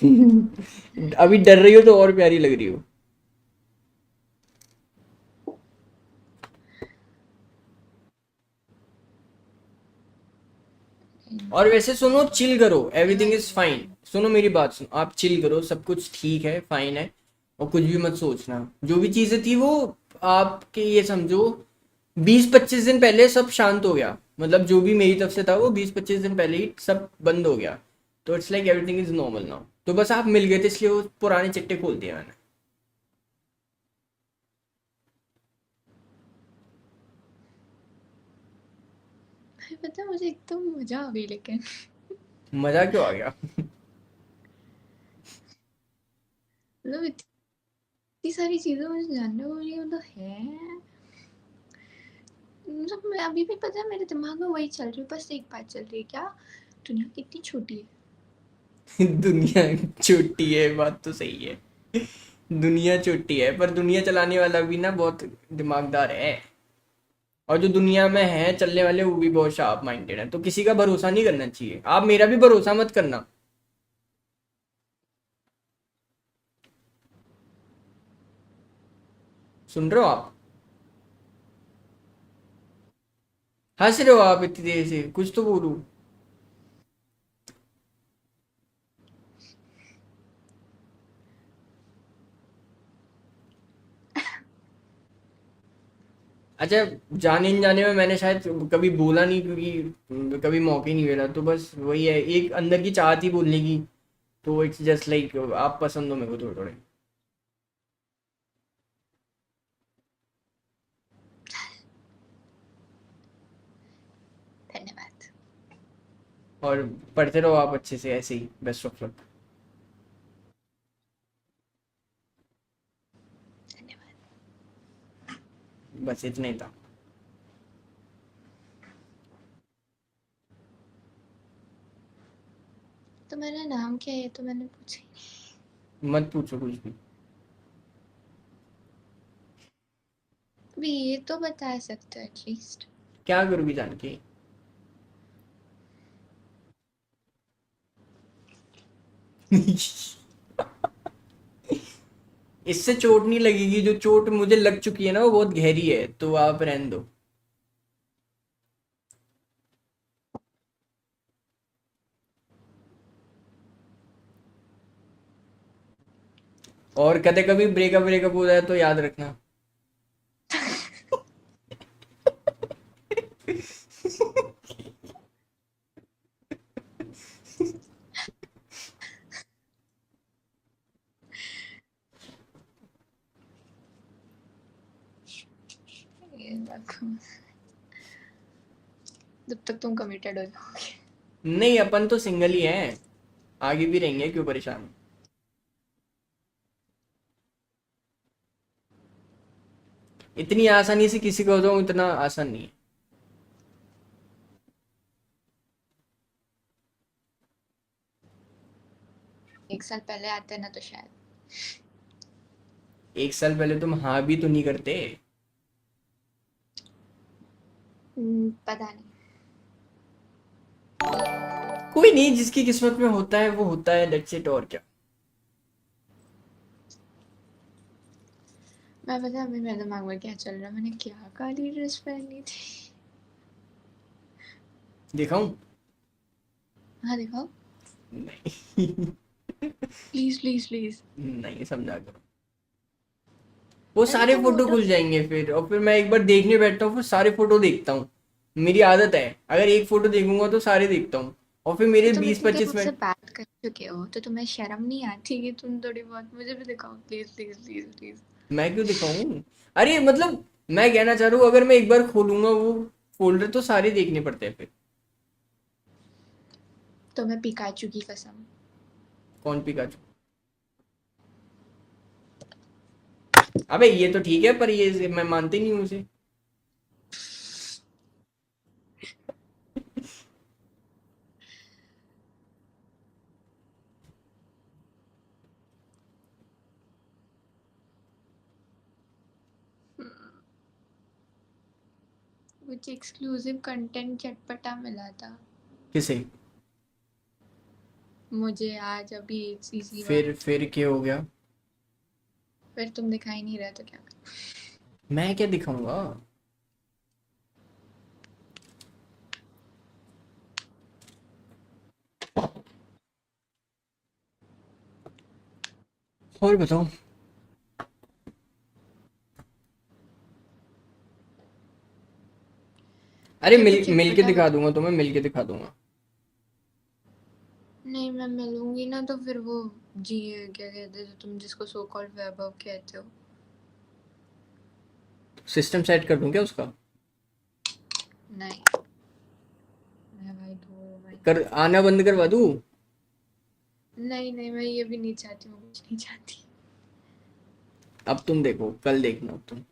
अभी डर रही हो तो और प्यारी लग रही हो। और वैसे सुनो, चिल करो, ये एवरीथिंग वाली इज है। फाइन। सुनो मेरी बात सुनो, आप चिल करो, सब कुछ ठीक है, फाइन है। और कुछ भी मत सोचना, जो भी चीजें थी वो आपके, ये समझो 20-25 दिन पहले सब शांत हो गया। मतलब जो भी मेरी तरफ से था वो 20-25 दिन पहले ही सब बंद हो गया। तो it's like everything is normal now. तो बस आप मिल गए थे इसलिए वो पुराने चिट्टे खोल दिए मैंने। भाई पता है मुझे एकदम मजा आ गई लेकिन मजा क्यों आ गया? मतलब इतनी सारी चीजें मुझे जानने को मिली, मतलब है। मतलब मैं अभी भी, पता है मेरे दिमाग में वही चल रही है, बस एक बात चल रही है, क्या दुनिया कितनी छोटी है। दुनिया छोटी है, बात तो सही है। दुनिया छोटी है पर दुनिया चलाने वाला भी ना बहुत दिमागदार है। और जो दुनिया में है चलने वाले वो भी बहुत शार्प माइंडेड है, तो किसी का भरोसा नहीं करना चाहिए। आप मेरा भी भरोसा मत करना। सुन रहे हो आप? हंस रहे हो आप इतनी देर से, कुछ तो बोलूं। अच्छा, जाने न जाने में मैंने शायद कभी बोला नहीं, क्योंकि कभी मौका ही नहीं मिला, तो बस वही है, एक अंदर की चाह थी बोलने की। तो इट्स जस्ट लाइक आप पसंद हो मेरे को थोड़े थोड़े। धन्यवाद। और पढ़ते रहो आप अच्छे से ऐसे ही, बेस्ट ऑफ लक। धन्यवाद। बस इतना ही था। तो मेरा नाम क्या है, ये तो मैंने पूछा ही मत पूछो कुछ भी। नहीं। अभी ये तो बता सकते हो एटलीस्ट। क्या करोगी जान के? इससे चोट नहीं लगेगी, जो चोट मुझे लग चुकी है ना वो बहुत गहरी है, तो आप रहने दो। और कभी कभी ब्रेकअप ब्रेकअप हो जाए तो याद रखना। ये रखो, जब तक तुम कमिटेड हो जाओगे। नहीं, अपन तो सिंगल ही हैं, आगे भी रहेंगे, क्यों परेशान हो? इतनी आसानी से किसी को हो जाऊं इतना आसान नहीं है। 1 साल पहले आते ना तो शायद। 1 साल पहले तुम हाँ भी तो नहीं करते। पता नहीं। कोई नहीं, जिसकी किस्मत में होता है वो होता है, लेट्स इट, और क्या। मैं पता है अभी मेरे दिमाग में क्या चल रहा है, मैंने क्या काली ड्रेस पहनी थी। दिखाऊं? हाँ दिखाओ। नहीं। Please please please. नहीं, समझा करो। वो अरे सारे तो फोटो फोटो खुल जाएंगे फिर, और फिर मैं एक बार देखने बैठता हूँ फिर सारे फोटो देखता हूँ। मेरी आदत है, अगर एक फोटो देखूंगा तो सारे देखता हूँ। और फिर तो मेरे तुम बीस इतनी देर पच्चीस मुझसे मिनट बात कर चुके हो तो तुम्हें शर्म नहीं आती कि तुम थोड़ी बहुत मुझे भी दिखाओ, प्लीज प्लीज प्लीज प्लीज। मैं क्यों दिखाऊं? अरे मतलब, मैं कहना चाह रहा हूँ, अगर मैं एक बार खोलूंगा वो फोल्डर तो सारे देखने पड़ते हैं फिर। तो मैं पिकाचू की कसम। कौन पिकाचू? अबे ये तो ठीक है, पर ये मैं मानती नहीं हूँ उसे। कुछ एक्सक्लूसिव कंटेंट चटपटा मिला था। किसे? मुझे आज अभी इसी वक्त। फिर क्या हो गया? फिर तुम दिखाई नहीं रहे तो क्या करूं? मैं क्या दिखाऊंगा? और बताओ। अरे अच्छा कुछ मिल के चटपटा दिखा बता। दूंगा तुम्हें, मिल के दिखा दूंगा। नहीं, मैं मिलूंगी ना तो फिर वो जी क्या कहते हैं जो तुम जिसको सो कॉल्ड वैभव कहते हो। सिस्टम सेट कर दूं क्या उसका? नहीं, मैं भाई धो भाई। कर आना बंद करवा दूं? नहीं नहीं, मैं ये भी नहीं चाहती हूँ, कुछ नहीं चाहती। अब तुम देखो, कल देखना अब तुम।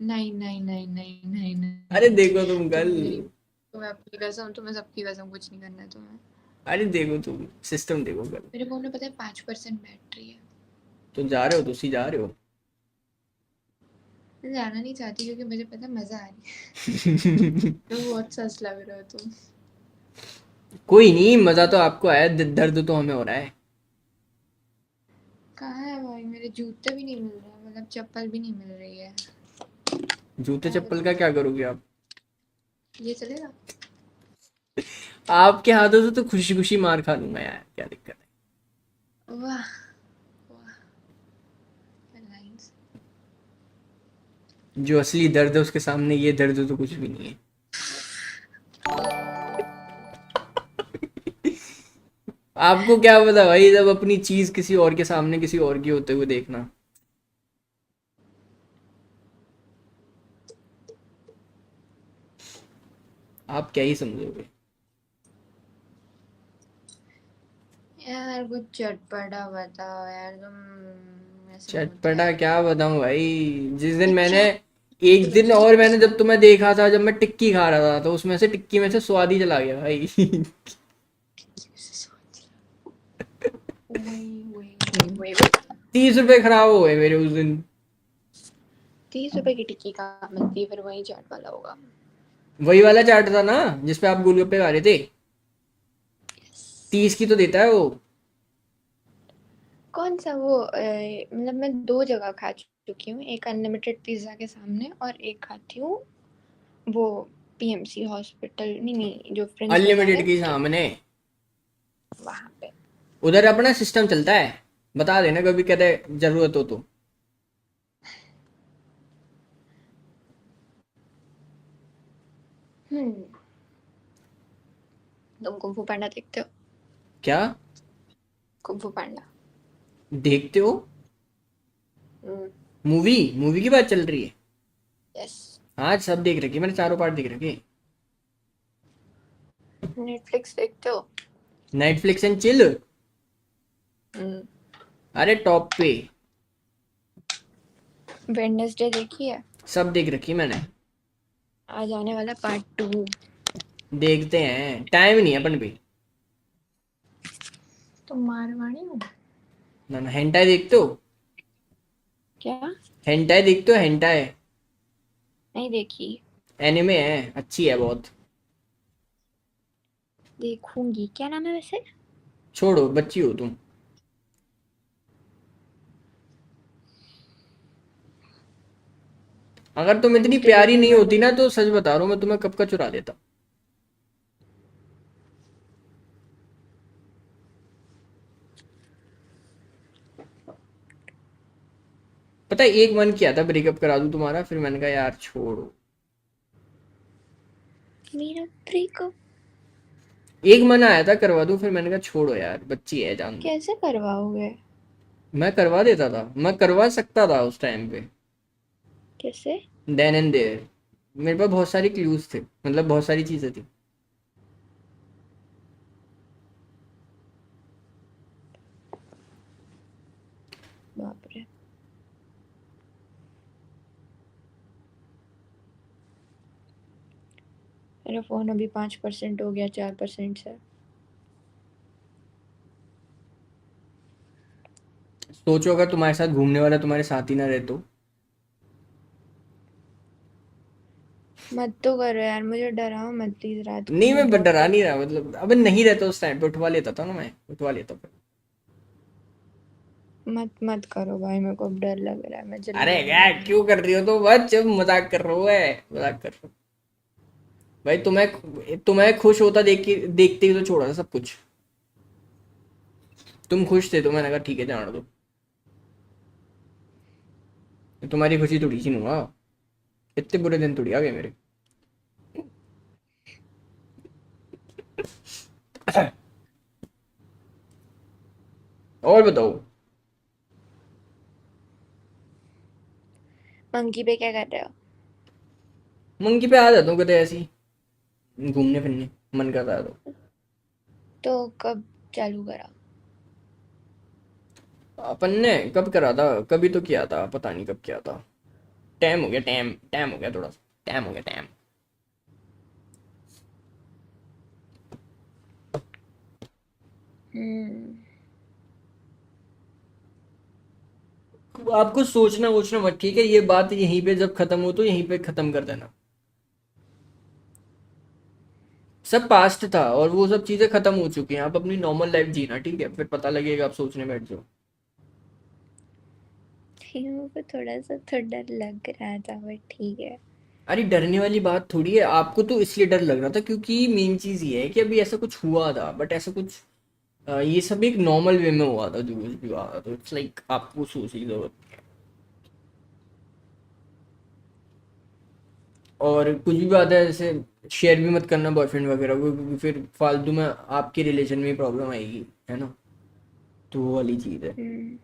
नहीं नहीं नहीं नहीं नहीं नहीं अरे नहीं। देखो तुम तुम कल। मेरी, तुम्हें अपनी कसम, तुम्हें सबकी कसम, कुछ नहीं करना है तुम्हें। अरे देखो तुम सिस्टम देखो कल। मेरे फोन में पता है 5% बैटरी है। तो जा रहे हो, तो उसी जा रहे हो। मैं जाना नहीं चाहती क्योंकि मुझे पता है मजा आ रही है। तो बहुत सच लग रहे हो तुम। कोई नहीं, मजा तो आपको आया, दर्द तो हमें हो रहा है। कहाँ है भाई, मेरे जूते भी नहीं मिल रहे, मतलब चप्पल भी नहीं मिल रही है। जूते क्या चप्पल करूँ? का क्या करोगे आप? ये चलेगा? आपके हाथों से तो खुशी खुशी मार खा लूंगा यार, क्या दिक्कत वाह वाह, लाइंस। है? जो असली दर्द है उसके सामने ये दर्द तो कुछ भी नहीं है। आपको क्या पता भाई, जब अपनी चीज किसी और के सामने किसी और की होते हुए देखना। आप क्या ही समझोगे। यार कुछ चटपटा बताओ यार तुम, ऐसे नहीं होता चटपटा यार। क्या बताऊं भाई? जिस दिन मैं मैंने, क्या एक दिन बताऊं और मैंने उसको? जब तुम्हें देखा था, जब मैं टिक्की खा रहा था, तो उसमें से टिक्की में से स्वाद ही चला गया भाई। वही वही वही वही वही। 30 रुपए खराब हो गए मेरे उस दिन। 30 रुपए की टिक्की का मिलती है, फिर वही चाट वाला होगा। वही वाला चाट था ना जिसपे आप गोलगप्पे खा रहे थे? 30 की तो देता है वो। कौन सा वो मतलब मैं 2 जगह खा चुकी हूँ, एक अनलिमिटेड पिज्जा के सामने और एक खाती हूँ वो पीएमसी हॉस्पिटल, नहीं नहीं, जो फ्रेंड्स बाजार अनलिमिटेड है के उसके सामने। वहां पे। उधर अपना सिस्टम चलता है। बता देना कभी कहते जरूरत हो तो। हम्म। तुम कुंफू पांडा देखते हो? क्या? कुंफू पांडा। देखते हो? मूवी मूवी की बात चल रही है? यस। आज सब देख रखी, मैंने चारों पार्ट देख रखे। नेटफ्लिक्स देखते हो? Netflix and chill. अरे टॉप पे। वेडनेसडे देखी है? सब देख रखी मैंने। आज आने वाला पार्ट 2। देखते हैं, टाइम नहीं है अपन पे। तुम मारवाड़ी हो? ना ना, हेंटाई देखते हो? क्या? हेंटाई देखते हो? हेंटाई नहीं देखी। एनिमे है, अच्छी है बहुत। देखूंगी, क्या नाम है वैसे? छोड़ो, बच्ची हो तुम। अगर तुम इतनी वेडनेसडे प्यारी नहीं देखूंगा होती तो। ना, तो सच बता रहा हूँ मैं तुम्हें कब का चुरा लेता। पता है, एक मन किया था ब्रेकअप करा दूं तुम्हारा, फिर मैंने कहा यार छोड़ो। मेरा ब्रेकअप? एक मन आया था करवा दूं, फिर मैंने कहा छोड़ो यार, बच्ची है, जान दो। कैसे करवाओगे? मैं करवा देता था, मैं करवा सकता था उस टाइम पे। कैसे? Then and there. मेरे पास बहुत सारी क्लूज थे, मतलब बहुत सारी चीजें थी। बाप रे। मेरा फोन अभी 5% हो गया 4% से। सोचो अगर तुम्हारे साथ घूमने वाला तुम्हारे साथ ही ना रहे तो। मत तो करो यार, मुझे डराओ मत प्लीज रात को, नहीं मैं मैं बहुत डरा नहीं डरती रहा, मतलब अबे नहीं रहता उस टाइम पे उठवा लेता था ना, मैं उठवा लेता फिर। हूँ। मत मत करो भाई, मेरे को अब डर लग रहा है, मैं अरे जल्दी क्या आऊंगी अभी। क्यों कर रही हो, तो बस जब मजाक कर रहा हूँ, है मजाक कर रहा हूँ भाई। तुम्हें तुम्हें खुश होता देखते ही तो छोड़ा था सब कुछ। तुम खुश थे तो मैंने कहा ठीक है जाने दो। तुम्हारी खुशी थोड़ी सी लूंगा, इतने बुरे दिन थोड़ी आ गए मेरे। और बताओ। मंकी पे क्या कर रहे हो? मंकी पे आ जाता हूँ कभी ऐसी घूमने फिरने, मन करता है तो। तो कब चालू करा? अपन ने कब करा था, कभी तो किया था, पता नहीं कब किया था। टाइम हो गया, टाइम टाइम हो गया थोड़ा सा, टाइम हो गया टाइम। हम्म। आपको सोचना वोचना मत, ठीक है, ये बात यहीं पे जब खत्म हो तो यहीं पे खत्म कर देना। सब पास्ट था और वो सब चीजें खत्म हो चुकी हैं, आप अपनी नॉर्मल लाइफ जीना, ठीक है, फिर पता लगेगा आप सोचने बैठ जाओ। ठीक है, मेरे को थोड़ा सा तो डर लग रहा था, बट ठीक है। अरे डरने वाली बात थोड़ी है, आपको तो इसलिए डर लग रहा था क्योंकि मेन चीज ये है कि अभी ऐसा कुछ हुआ था, बट ऐसा कुछ ये सब एक नॉर्मल वे में हुआ था, जो कुछ भी हुआ था, तो इट्स लाइक आपको सोचने की जरूरत नहीं है। और कुछ भी बात है जैसे शेयर भी मत करना बॉयफ्रेंड वगैरह को, क्योंकि फिर फालतू में आपके रिलेशन में प्रॉब्लम आएगी, है ना। तो वो वाली चीज है। हम्म।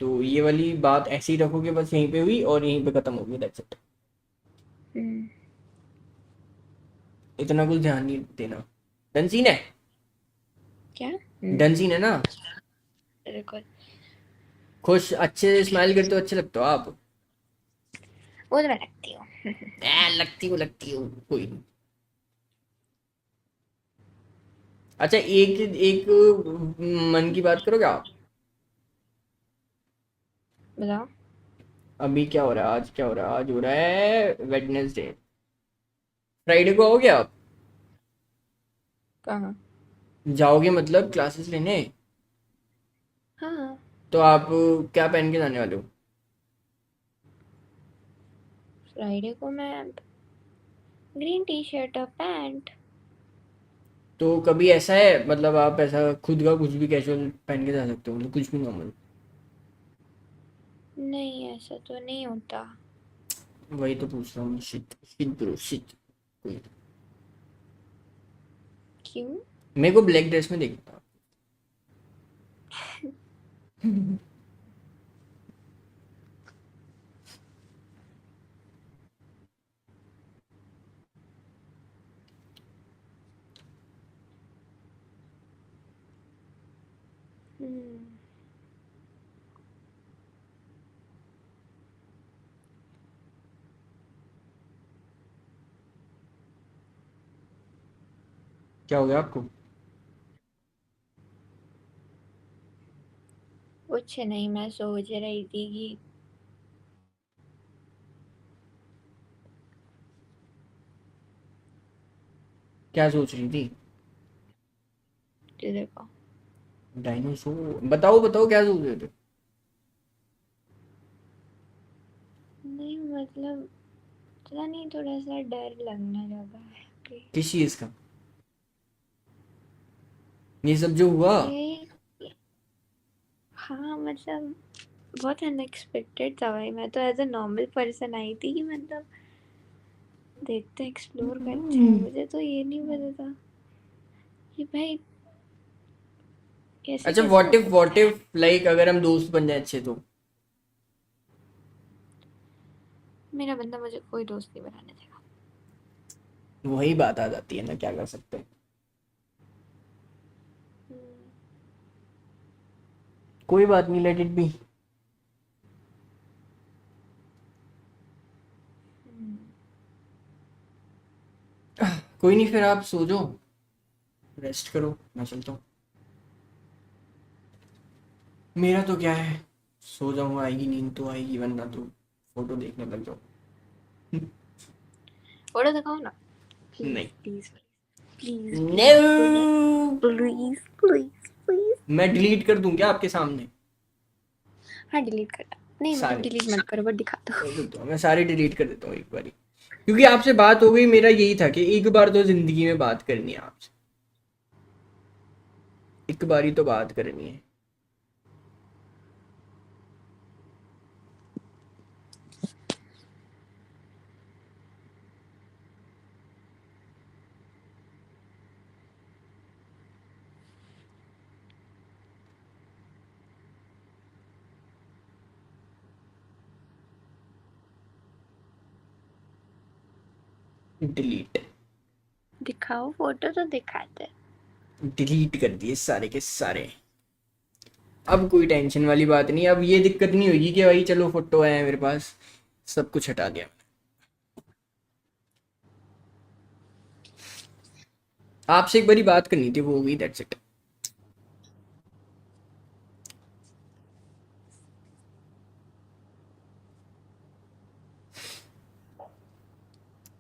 तो ये वाली बात ऐसे ही रखोगे, बस यहीं पे हुई और यहीं पे खत्म होगी, दैट्स इट। हम्म। इतना कुछ ध्यान नहीं देना। डन सीन है। क्या? डन सीन है ना। बिल्कुल। खुश अच्छे स्माइल करते हो, अच्छे लगते हो आप। वो तो मैं रखती हूँ। लगती हो कोई नहीं। अच्छा एक एक मन की बात करोगे आप। बताओ। अभी क्या हो रहा है, आज क्या हो रहा है, आज हो रहा है वेडनेसडे। फ्राइडे को आओगे आप। कहाँ? जाओगे मतलब क्लासेस लेने। हाँ। तो आप क्या पहन के जाने वाले हो। फ्राइडे को मैं ग्रीन टी शर्ट और पैंट। तो कभी ऐसा है मतलब आप ऐसा खुद का कुछ भी कैजुअल पहन के जा सकते हो, मतलब कुछ भी नॉर्मल। नहीं, ऐसा तो नहीं होता। वही तो पूछ रहा हूँ, शिट शिट ब्रो शिट। कोई क्यों? मेरे को ब्लैक ड्रेस में देखता था। हम्म। क्या हो गया आपको। कुछ नहीं, मैं सोच रही थी कि क्या सोच रही थी। तुझे को डायनासोर, बताओ बताओ क्या सोच रहे थे। नहीं, मतलब पता नहीं, थोड़ा सा डर लगने लगा है अभी। किस चीज का, ये सब जो हुआ। यही। हाँ, मतलब बहुत अनएक्सपेक्टेड था भाई, मैं तो एज अ नॉर्मल पर्सन आई थी कि मतलब देखते एक्सप्लोर करते हैं, मुझे तो ये नहीं पता था कि भाई ऐसे अच्छा कैसे हो व्हाट सकता है। इफ लाइक अगर हम दोस्त बन जाए अच्छे तो। मेरा बंदा मुझे कोई दोस्त नहीं बनाने देगा। वही बात आ जाती है ना, क्या कर सकते हैं। हम्म। कोई बात नहीं, लेट इट बी। हम्म। कोई नहीं, फिर आप सो जाओ, रेस्ट करो, मैं चलता हूँ। मेरा तो क्या है, सो जाऊंगा, आएगी नींद तो आएगी, वरना तो फोटो देखने लग जाओ। फोटो दिखाओ ना नहीं। Please please no, please please please. मैं डिलीट कर दूं क्या आपके सामने हाँ डिलीट करना, नहीं मतलब सारे? डिलीट मत करो बट दिखा दो। तो मैं सारे डिलीट कर देता हूँ एक बारी, क्योंकि आपसे बात हो गई, मेरा यही था कि एक बार तो जिंदगी में बात करनी है आपसे, एक बारी तो बात करनी है। डिलीट, दिखाओ फोटो तो दिखाते। डिलीट कर दिए सारे के सारे। अब कोई टेंशन वाली बात नहीं, अब ये दिक्कत नहीं होगी कि भाई चलो फोटो है मेरे पास, सब कुछ हटा दिया। आपसे एक बारी बात करनी थी, वो हो गई, दैट्स इट।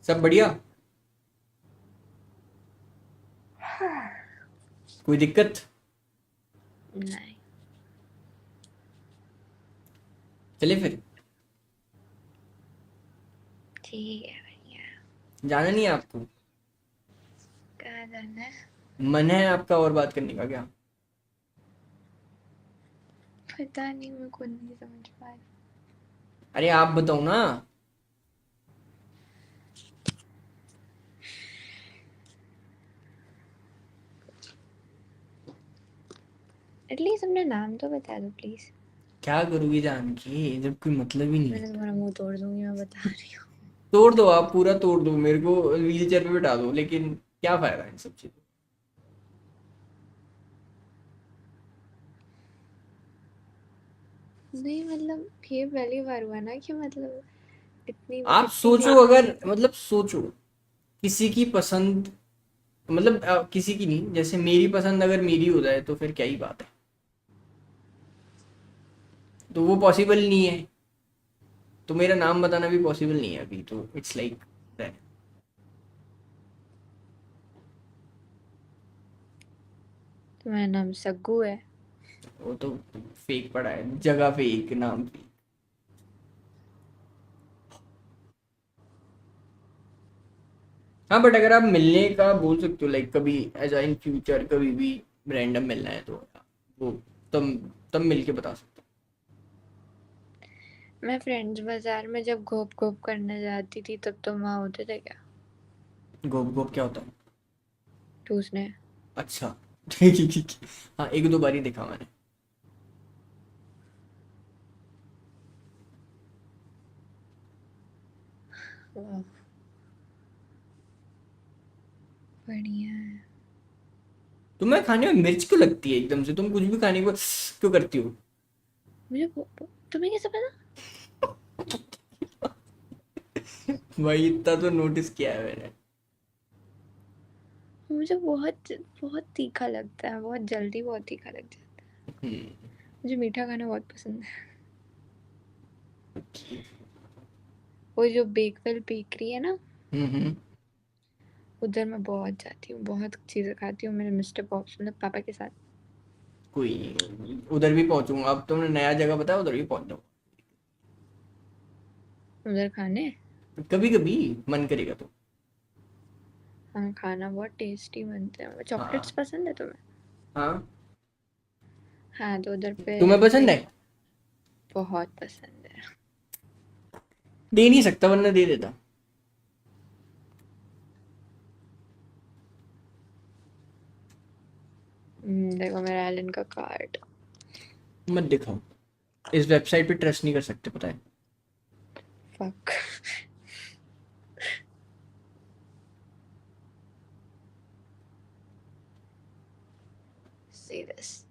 सब बढ़िया, कोई दिक्कत? नहीं चले फिर, ठीक है भैया। जाना नहीं है आपको? कहाँ जाना है? मन है आपका और बात करने का क्या? पता नहीं, मेरे को नहीं समझ पा रही। अरे आप बताओ ना। एटलीस्ट अपना नाम तो बता दो प्लीज। क्या करोगी जान के जब कोई मतलब ही नहीं है? मैंने तुम्हारा मुंह तोड़ दूंगी, मैं बता रही हूँ। तोड़ दो, आप पूरा तोड़ दो, मेरे को व्हील चेयर पे बैठा दो, लेकिन क्या फायदा इन सब चीजों। नहीं मतलब ये पहली बार हुआ ना कि मतलब इतनी आप इतनी सोचो, देर अगर मतलब सोचो, किसी की पसंद, मतलब किसी की नहीं, जैसे मेरी पसंद अगर मेरी हो जाए तो फिर क्या ही बात है, तो वो पॉसिबल नहीं है, तो मेरा नाम बताना भी पॉसिबल नहीं है अभी, तो इट्स लाइक दैट। तुम्हारा नाम सग्गू है? वो तो फेक पड़ा है, जगह फेक, नाम फेक। हाँ बट अगर आप मिलने का बोल सकते हो, लाइक कभी एज इन फ्यूचर कभी भी रैंडम मिलना है, तो वो तब मिल के बता सकते मैं फ्रेंड्स बाजार में जब घोप घोप करने जाती थी तब तुम वहाँ होते थे क्या? हो। गोप गोप क्या होता है? ठूसने। अच्छा ठीक है, ठीक है। हाँ एक दो बार ही देखा मैंने। वाह, बढ़िया है। तुम्हें खाने में मिर्च क्यों लगती है एकदम से? तुम कुछ भी खाने को क्यों करती हो? मुझे तुम्हें कैसे पता? भाई इतना तो नोटिस किया है मैंने। मुझे बहुत बहुत तीखा लगता है, बहुत जल्दी बहुत तीखा लग जाता है। हम्म। मुझे मीठा खाना बहुत पसंद है। वो जो बेकवेल बेकरी है ना, हम्म। उधर मैं बहुत जाती हूँ, बहुत चीज़ें खाती हूँ मेरे मिस्टर पॉप्स मतलब पापा के साथ। कोई नहीं, उधर भी पहुंचूंगा, अब तुमने नया जगह बताया, उधर भी पहुंच जाऊंगा उधर खाने। कभी कभी, मन करेगा तो। हाँ खाना बहुत टेस्टी बनते हैं। चॉकलेट्स हाँ। पसंद है तुम्हें? हाँ, हाँ तो उधर पे तुम्हें पसंद एक है? बहुत पसंद है। दे नहीं सकता वरना दे देता। देखो मेरा एलन का कार्ड। मत दिखाओ, इस वेबसाइट पे ट्रस्ट नहीं कर सकते, पता है। फक। See this. सी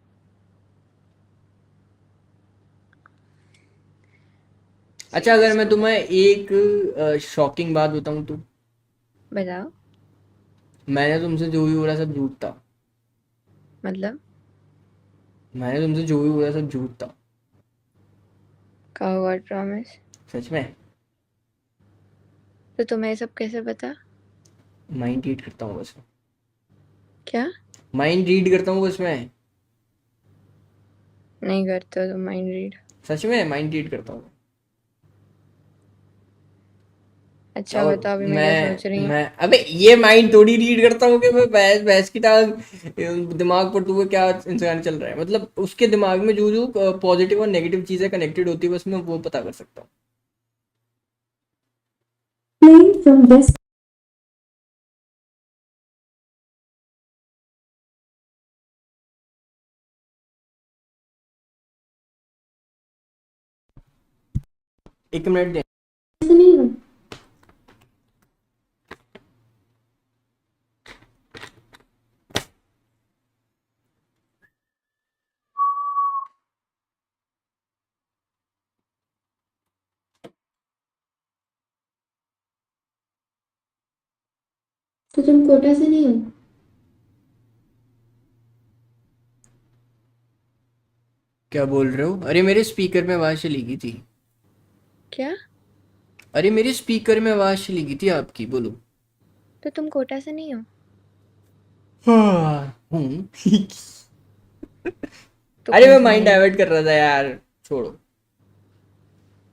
अच्छा अगर दिस मैं तुम्हें कार्ड। एक शॉकिंग बात बताऊं तो, बताओ। मैंने तुमसे जो भी बोला सब झूठ था। मतलब मैंने तुमसे जो भी बोला सब झूठ था। का गॉड प्रॉमिस? सच में। तो तुम्हें ये सब कैसे पता? माइंड रीड करता हूँ बस, क्या? माइंड रीड करता हूँ बस मैं, नहीं करते हो तुम माइंड रीड? सच में माइंड रीड करता हूँ। अच्छा और बताओ अभी मैं क्या सोच रही हूँ। मैं अबे ये माइंड थोड़ी रीड करता हूँ कि मैं बहस बहस की टांग दिमाग पर तुम्हें क्या इंसान चल रहा है, मतलब उसके दिमाग में जो जो पॉजिटिव और नेगेटिव चीजें कनेक्टेड होती है बस मैं वो पता कर सकता हूँ। Playing from this एक मिनट दे। से नहीं हूँ। तो तुम कोटा से नहीं हो? क्या बोल रहे हो? अरे मेरे स्पीकर में आवाज चली गई थी। क्या? अरे मेरे स्पीकर में आवाज चली गई थी आपकी, बोलो। तो तुम कोटा से नहीं हो? हाँ हूँ। तो अरे कौन मैं से माइंड नहीं हो? डाइवर्ट कर रहा था यार, छोड़ो।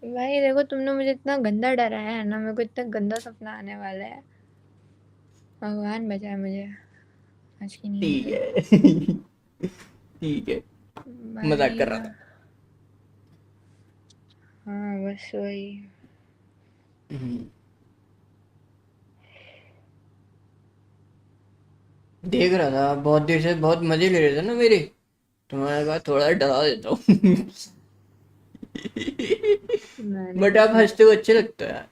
भाई देखो तुमने मुझे इतना गंदा डराया है ना, मेरे को इतना गंदा सपना आने वाला है। भगवान बचाए मुझे आज की नींद ठीक से। है। ठीक है, मजाक भाई कर रहा था। हाँ बस वही। हम्म, देख रहा था बहुत देर से, बहुत मजे ले रहे थे ना मेरे, तो मैंने कहा थोड़ा डरा देता हूँ। मैंने बट कुछ आप नहीं। हंसते हुए अच्छे लगते हो यार।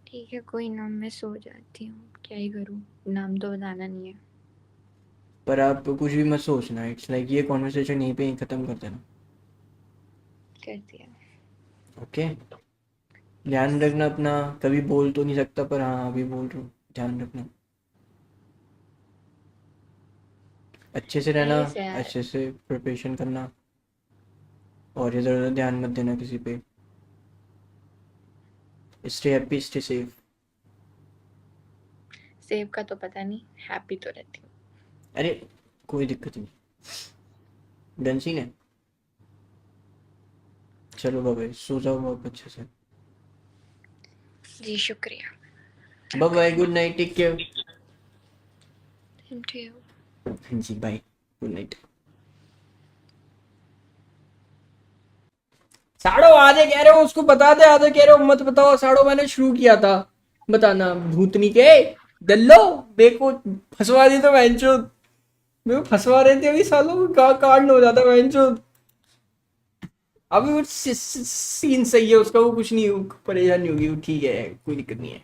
ठीक है कोई ना, मैं सो जाती हूँ, क्या ही करूँ, नाम तो बताना नहीं है। पर आप कुछ भी मत सोचना, इट्स लाइक ये कॉन्वर्सेशन यहीं पे ही खत्म कर देना। कर दिया। ओके, ध्यान यस। रखना अपना। कभी बोल तो नहीं सकता पर हाँ अभी बोल रहा हूँ, ध्यान रखना, अच्छे से रहना, यस यार। अच्छे से प्रिपरेशन करना, और इधर उधर ध्यान मत देना किसी पे। Stay happy, stay safe. Save का तो पता नहीं, हैप्पी तो रहती हूँ। अरे कोई दिक्कत नहीं, डन सीन है। चलो बाय, सो जाओ बहुत अच्छे से। जी शुक्रिया। Bye bye, good good night, take care. Night to you. हाँ जी, बाय, गुड नाइट। साड़ो आधे कह रहे हो उसको बता दे, आधे कह रहे हो मत बताओ। साड़ो मैंने शुरू किया था बताना, भूतनी के दल्लो मेरे को फंसवा दी तो बहनचोद, मेरे को फंसवा रहे थे अभी सालों का कांड हो जाता बहनचोद। अभी वो सीन सही है उसका, वो कुछ नहीं, परेशान नहीं होगी वो, ठीक है, कोई दिक्कत नहीं है।